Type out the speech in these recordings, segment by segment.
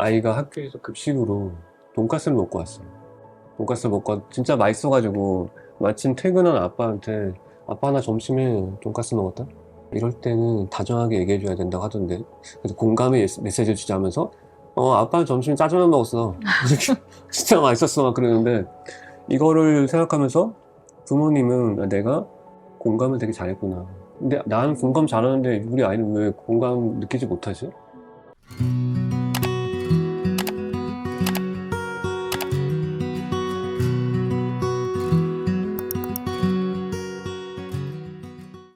아이가 학교에서 급식으로 돈까스를 먹고 왔어요. 돈까스 먹고 진짜 맛있어가지고 마침 퇴근한 아빠한테 아빠 나 점심에 돈까스 먹었다? 이럴 때는 다정하게 얘기해줘야 된다고 하던데, 그래서 공감의 메시지를 주자면서 아빠는 점심에 짜장면 먹었어 이렇게 진짜 맛있었어 막 그러는데, 이거를 생각하면서 부모님은 내가 공감을 되게 잘했구나, 근데 나는 공감 잘하는데 우리 아이는 왜 공감 느끼지 못하지?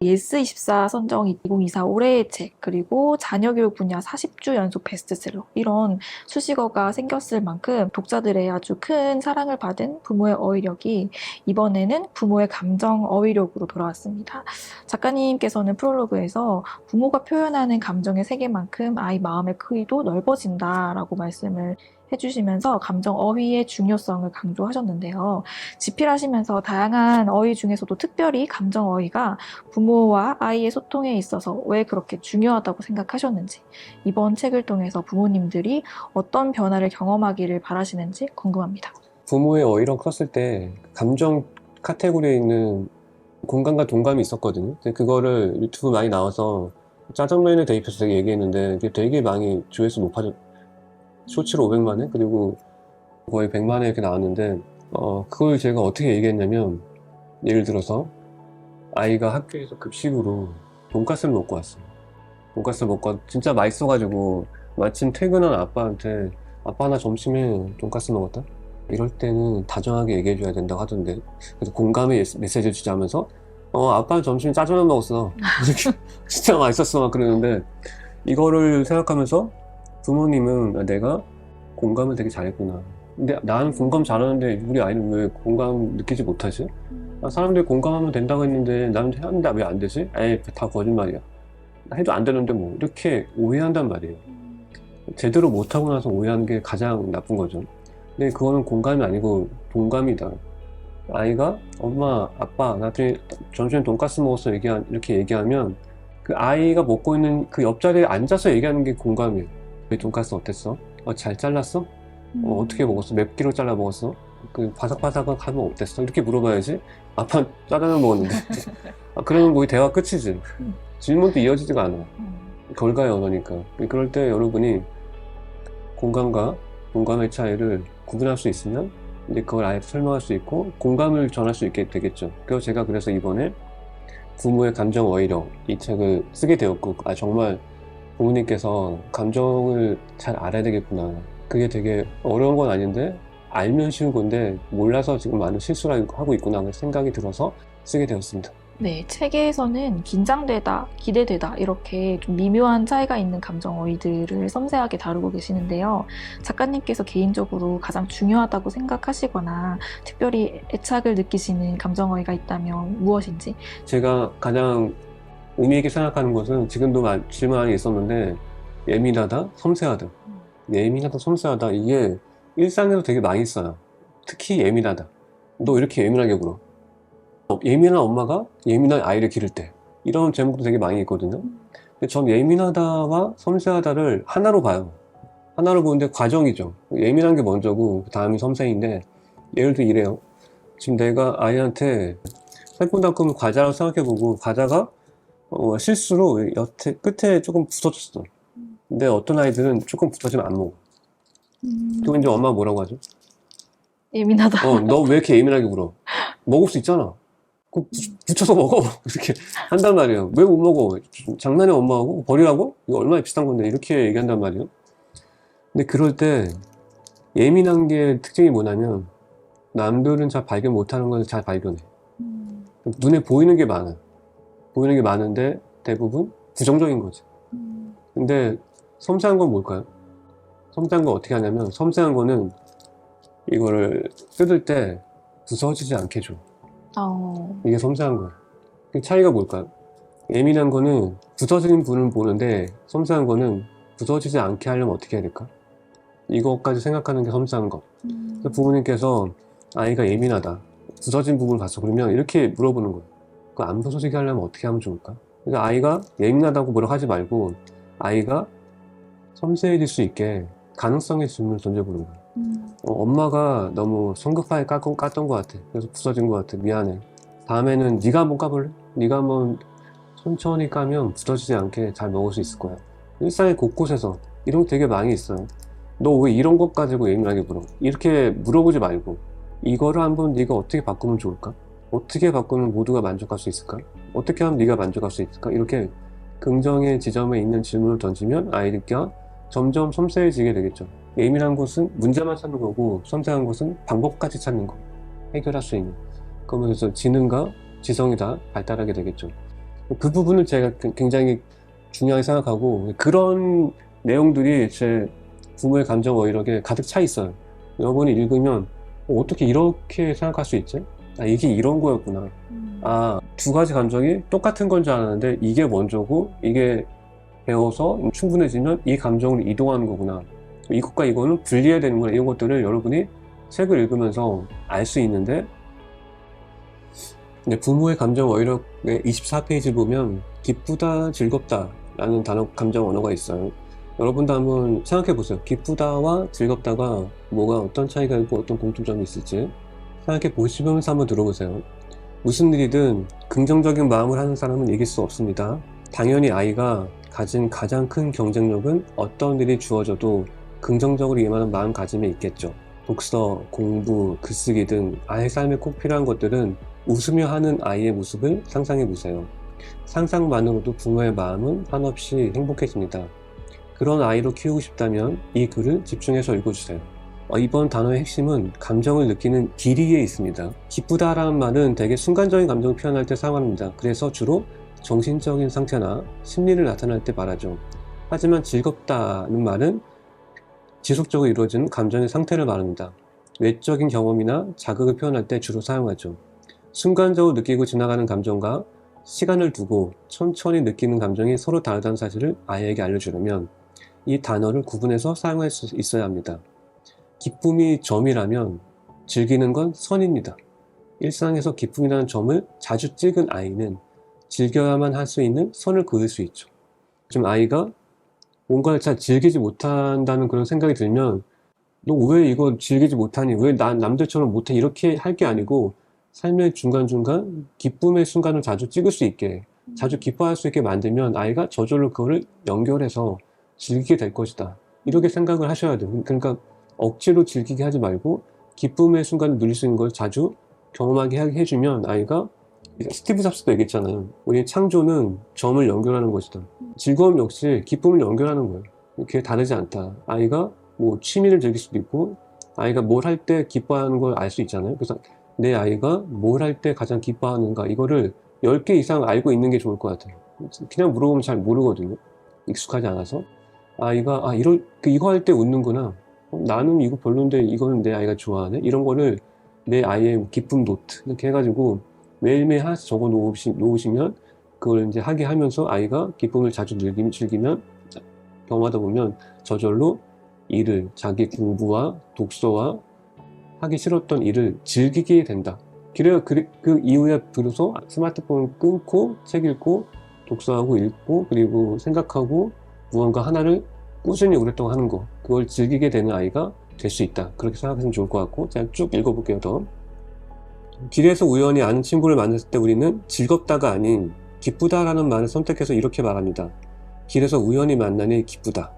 예스24 선정 2024 올해의 책, 그리고 자녀교육 분야 40주 연속 베스트셀러, 이런 수식어가 생겼을 만큼 독자들의 아주 큰 사랑을 받은 부모의 어휘력이 이번에는 부모의 감정 어휘력으로 돌아왔습니다. 작가님께서는 프롤로그에서 부모가 표현하는 감정의 세계만큼 아이 마음의 크기도 넓어진다라고 말씀을 해주시면서 감정 어휘의 중요성을 강조하셨는데요. 집필하시면서 다양한 어휘 중에서도 특별히 감정 어휘가 부모와 아이의 소통에 있어서 왜 그렇게 중요하다고 생각하셨는지, 이번 책을 통해서 부모님들이 어떤 변화를 경험하기를 바라시는지 궁금합니다. 부모의 어휘력 썼을 때 감정 카테고리에 있는 공감과 동감이 있었거든요. 근데 그거를 유튜브 많이 나와서 짜장면에 대입해서 되게 얘기했는데, 그게 되게 많이 조회수 높아졌, 쇼츠로 500만 회? 그리고 거의 100만 회 이렇게 나왔는데, 그걸 제가 어떻게 얘기했냐면, 예를 들어서 아이가 학교에서 급식으로 돈까스를 먹고 왔어요. 돈까스 먹고 진짜 맛있어가지고 마침 퇴근한 아빠한테 아빠 나 점심에 돈까스 먹었다? 이럴 때는 다정하게 얘기해줘야 된다고 하던데, 그래서 공감의 메시지를 주자면서 아빠는 점심에 짜장면 먹었어 이렇게 진짜 맛있었어 막 그러는데, 이거를 생각하면서 부모님은 내가 공감을 되게 잘했구나, 근데 나는 공감 잘하는데 우리 아이는 왜 공감 느끼지 못하지? 사람들이 공감하면 된다고 했는데 나는 했는데 왜 안 되지? 에이 다 거짓말이야, 해도 안 되는데 뭐, 이렇게 오해한단 말이에요. 제대로 못하고 나서 오해하는 게 가장 나쁜 거죠. 근데 그거는 공감이 아니고 동감이다. 아이가 엄마 아빠 나중에 점심에 돈까스 먹었어 이렇게 얘기하면, 그 아이가 먹고 있는 그 옆자리에 앉아서 얘기하는 게 공감이에요. 왜 돈까스 어땠어? 잘 잘랐어? 어떻게 먹었어? 맵기로 잘라 먹었어? 그 바삭바삭한 하면 어땠어? 이렇게 물어봐야지. 아빠 짜장면 먹었는데 그러면 거의 대화 끝이지. 질문도 이어지지가 않아. 결과의 언어니까. 그럴 때 여러분이 공감과 동감의 차이를 구분할 수 있으면 이제 그걸 아예 설명할 수 있고 공감을 전할 수 있게 되겠죠. 그래서 제가 그래서 이번에 부모의 감정 어휘력 이 책을 쓰게 되었고, 정말 부모님께서 감정을 잘 알아야 되겠구나. 그게 되게 어려운 건 아닌데 알면 쉬운 건데 몰라서 지금 많은 실수를 하고 있구나 하는 생각이 들어서 쓰게 되었습니다. 네, 책에서는 긴장되다, 기대되다, 이렇게 좀 미묘한 차이가 있는 감정 어휘들을 섬세하게 다루고 계시는데요. 작가님께서 개인적으로 가장 중요하다고 생각하시거나 특별히 애착을 느끼시는 감정 어휘가 있다면 무엇인지? 제가 가장 의미 있게 생각하는 것은, 지금도 질문 많이 있었는데, 예민하다, 섬세하다. 예민하다, 섬세하다, 이게 일상에서 되게 많이 써요. 특히 예민하다. 너 이렇게 예민하게 굴어. 예민한 엄마가 예민한 아이를 기를 때, 이런 제목도 되게 많이 있거든요. 근데 전 예민하다와 섬세하다를 하나로 봐요. 하나로 보는데 과정이죠. 예민한 게 먼저고 그 다음이 섬세인데, 예를 들어 이래요. 지금 내가 아이한테 새콤달콤 과자라고 생각해보고 과자가 실수로 여태 끝에 조금 붙어졌어. 근데 어떤 아이들은 조금 붙어지면 안 먹어. 그럼 이제 엄마가 뭐라고 하죠? 예민하다. 너 왜 이렇게 예민하게 굴어? 먹을 수 있잖아. 그 붙여서 먹어. 이렇게 한단 말이에요. 왜 못 먹어? 장난해 엄마하고? 버리라고? 이거 얼마나 비싼 건데, 이렇게 얘기한단 말이에요. 근데 그럴 때 예민한 게 특징이 뭐냐면, 남들은 잘 발견 못하는 걸 잘 발견해. 눈에 보이는 게 많아. 보이는 게 많은데 대부분 부정적인 거지. 근데 섬세한 건 뭘까요? 섬세한 건 어떻게 하냐면, 섬세한 거는 이거를 뜯을 때 부서지지 않게 줘. 이게 섬세한 거예요. 그 차이가 뭘까요? 예민한 거는 부서지는 부분을 보는데, 섬세한 거는 부서지지 않게 하려면 어떻게 해야 될까? 이것까지 생각하는 게 섬세한 거. 그래서 부모님께서 아이가 예민하다, 부서진 부분을 봤어, 그러면 이렇게 물어보는 거예요. 그 안 부서지게 하려면 어떻게 하면 좋을까? 그러니까 아이가 예민하다고 뭐라고 하지 말고, 아이가 섬세해질 수 있게 가능성의 질문을 던져보는 거야. 엄마가 너무 성급하게 깠던 것 같아. 그래서 부서진 것 같아. 미안해. 다음에는 네가 한번 까볼래? 네가 한번 천천히 까면 부서지지 않게 잘 먹을 수 있을 거야. 일상의 곳곳에서 이런 거 되게 많이 있어요. 너 왜 이런 것 가지고 예민하게 물어? 이렇게 물어보지 말고 이거를 한번 네가 어떻게 바꾸면 좋을까? 어떻게 바꾸면 모두가 만족할 수 있을까? 어떻게 하면 네가 만족할 수 있을까? 이렇게 긍정의 지점에 있는 질문을 던지면 아이들과 점점 섬세해지게 되겠죠. 예민한 곳은 문제만 찾는 거고 섬세한 곳은 방법까지 찾는 거. 해결할 수 있는. 그러면서 지능과 지성이 다 발달하게 되겠죠. 그 부분을 제가 굉장히 중요하게 생각하고 그런 내용들이 제 부모의 감정 어휘력에 가득 차 있어요. 여러분이 읽으면 어떻게 이렇게 생각할 수 있지? 아, 이게 이런 거였구나. 아, 두 가지 감정이 똑같은 건 줄 알았는데 이게 먼저고 이게 배워서 충분해지면 이 감정으로 이동하는 거구나. 이것과 이거는 분리해야 되는구나. 이런 것들을 여러분이 책을 읽으면서 알 수 있는데 근데 부모의 감정 어휘력의 24페이지 보면 기쁘다, 즐겁다 라는 단어 감정 언어가 있어요. 여러분도 한번 생각해 보세요. 기쁘다와 즐겁다가 뭐가 어떤 차이가 있고 어떤 공통점이 있을지 생각해 보시면서 한번 들어보세요. 무슨 일이든 긍정적인 마음을 하는 사람은 이길 수 없습니다. 당연히 아이가 가진 가장 큰 경쟁력은 어떤 일이 주어져도 긍정적으로 임하는 마음가짐에 있겠죠. 독서, 공부, 글쓰기 등 아이의 삶에 꼭 필요한 것들은 웃으며 하는 아이의 모습을 상상해 보세요. 상상만으로도 부모의 마음은 한없이 행복해집니다. 그런 아이로 키우고 싶다면 이 글을 집중해서 읽어주세요. 이번 단어의 핵심은 감정을 느끼는 길이에 있습니다. 기쁘다라는 말은 되게 순간적인 감정을 표현할 때 사용합니다. 그래서 주로 정신적인 상태나 심리를 나타낼 때 말하죠. 하지만 즐겁다는 말은 지속적으로 이루어지는 감정의 상태를 말합니다. 외적인 경험이나 자극을 표현할 때 주로 사용하죠. 순간적으로 느끼고 지나가는 감정과 시간을 두고 천천히 느끼는 감정이 서로 다르다는 사실을 아이에게 알려주려면 이 단어를 구분해서 사용할 수 있어야 합니다. 기쁨이 점이라면 즐기는 건 선입니다. 일상에서 기쁨이라는 점을 자주 찍은 아이는 즐겨야만 할 수 있는 선을 그을 수 있죠. 좀 아이가 뭔가를 잘 즐기지 못한다는 그런 생각이 들면 너 왜 이거 즐기지 못하니? 왜 난 남들처럼 못해? 이렇게 할 게 아니고 삶의 중간중간 기쁨의 순간을 자주 찍을 수 있게 자주 기뻐할 수 있게 만들면 아이가 저절로 그거를 연결해서 즐기게 될 것이다. 이렇게 생각을 하셔야 돼요. 그러니까 억지로 즐기게 하지 말고 기쁨의 순간을 누릴 수 있는 걸 자주 경험하게 해주면 아이가 스티브 잡스도 얘기했잖아요. 우리 창조는 점을 연결하는 것이다. 즐거움 역시 기쁨을 연결하는 거예요. 그게 다르지 않다. 아이가 뭐 취미를 즐길 수도 있고 아이가 뭘 할 때 기뻐하는 걸 알 수 있잖아요. 그래서 내 아이가 뭘 할 때 가장 기뻐하는가 이거를 10개 이상 알고 있는 게 좋을 것 같아요. 그냥 물어보면 잘 모르거든요. 익숙하지 않아서. 아이가 이거 할 때 웃는구나. 나는 이거 별론데 이거는 내 아이가 좋아하네. 이런 거를 내 아이의 기쁨 노트 이렇게 해가지고 매일매일 하나씩 적어 놓으시면 그걸 이제 하게 하면서 아이가 기쁨을 자주 즐기면 경험하다 보면 저절로 일을 자기 공부와 독서와 하기 싫었던 일을 즐기게 된다. 그래야 그 이후에 비로소 스마트폰을 끊고 책 읽고 독서하고 읽고 그리고 생각하고 무언가 하나를 꾸준히 오랫동안 하는 거 그걸 즐기게 되는 아이가 될 수 있다. 그렇게 생각하시면 좋을 것 같고 제가 쭉 읽어볼게요. 더 길에서 우연히 아는 친구를 만났을 때 우리는 즐겁다가 아닌 기쁘다라는 말을 선택해서 이렇게 말합니다. 길에서 우연히 만나니 기쁘다.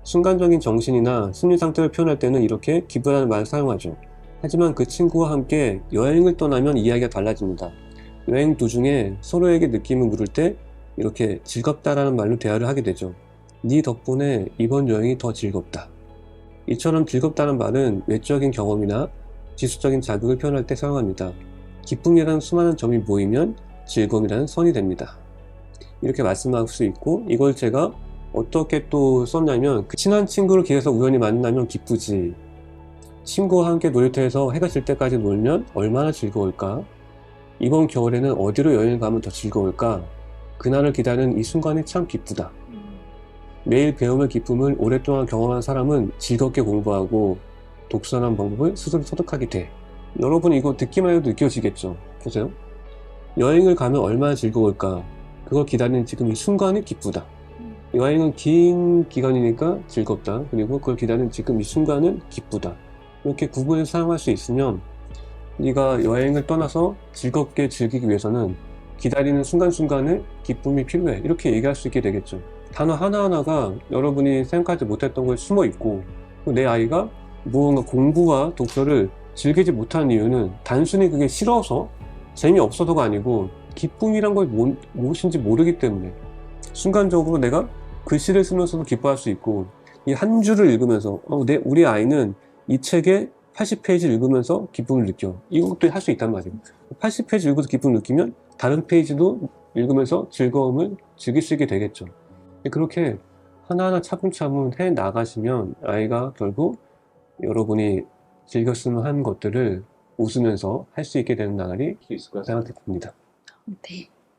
순간적인 정신이나 심리 상태를 표현할 때는 이렇게 기쁘다는 말을 사용하죠. 하지만 그 친구와 함께 여행을 떠나면 이야기가 달라집니다. 여행 도중에 서로에게 느낌을 물을 때 이렇게 즐겁다라는 말로 대화를 하게 되죠. 네 덕분에 이번 여행이 더 즐겁다. 이처럼 즐겁다는 말은 외적인 경험이나 지수적인 자극을 표현할 때 사용합니다. 기쁨이라는 수많은 점이 모이면 즐거움이라는 선이 됩니다. 이렇게 말씀할 수 있고 이걸 제가 어떻게 또 썼냐면 친한 친구를 길에서 우연히 만나면 기쁘지. 친구와 함께 놀이터에서 해가 질 때까지 놀면 얼마나 즐거울까? 이번 겨울에는 어디로 여행을 가면 더 즐거울까? 그날을 기다리는 이 순간이 참 기쁘다. 매일 배움의 기쁨을 오랫동안 경험한 사람은 즐겁게 공부하고 독서하는 방법을 스스로 터득하게 돼. 여러분 이거 듣기만 해도 느껴지겠죠? 보세요. 여행을 가면 얼마나 즐거울까? 그걸 기다리는 지금 이 순간이 기쁘다. 여행은 긴 기간이니까 즐겁다. 그리고 그걸 기다리는 지금 이 순간은 기쁘다. 이렇게 구분해서 사용할 수 있으면 네가 여행을 떠나서 즐겁게 즐기기 위해서는 기다리는 순간순간에 기쁨이 필요해. 이렇게 얘기할 수 있게 되겠죠. 단어 하나하나가 여러분이 생각하지 못했던 거에 숨어 있고, 내 아이가 무언가 공부와 독서를 즐기지 못하는 이유는 단순히 그게 싫어서 재미없어서가 아니고 기쁨이란 걸 무엇인지 모르기 때문에, 순간적으로 내가 글씨를 쓰면서도 기뻐할 수 있고, 이 한 줄을 읽으면서 우리 아이는 이 책의 80페이지를 읽으면서 기쁨을 느껴. 이것도 할 수 있단 말이에요. 80페이지 읽어서 기쁨을 느끼면 다른 페이지도 읽으면서 즐거움을 즐길 수 있게 되겠죠. 그렇게 하나하나 차분차분 해 나가시면 아이가 결국 여러분이 즐겼으면 한 것들을 웃으면서 할 수 있게 되는 날이 있을 거라 생각됩니다. 네.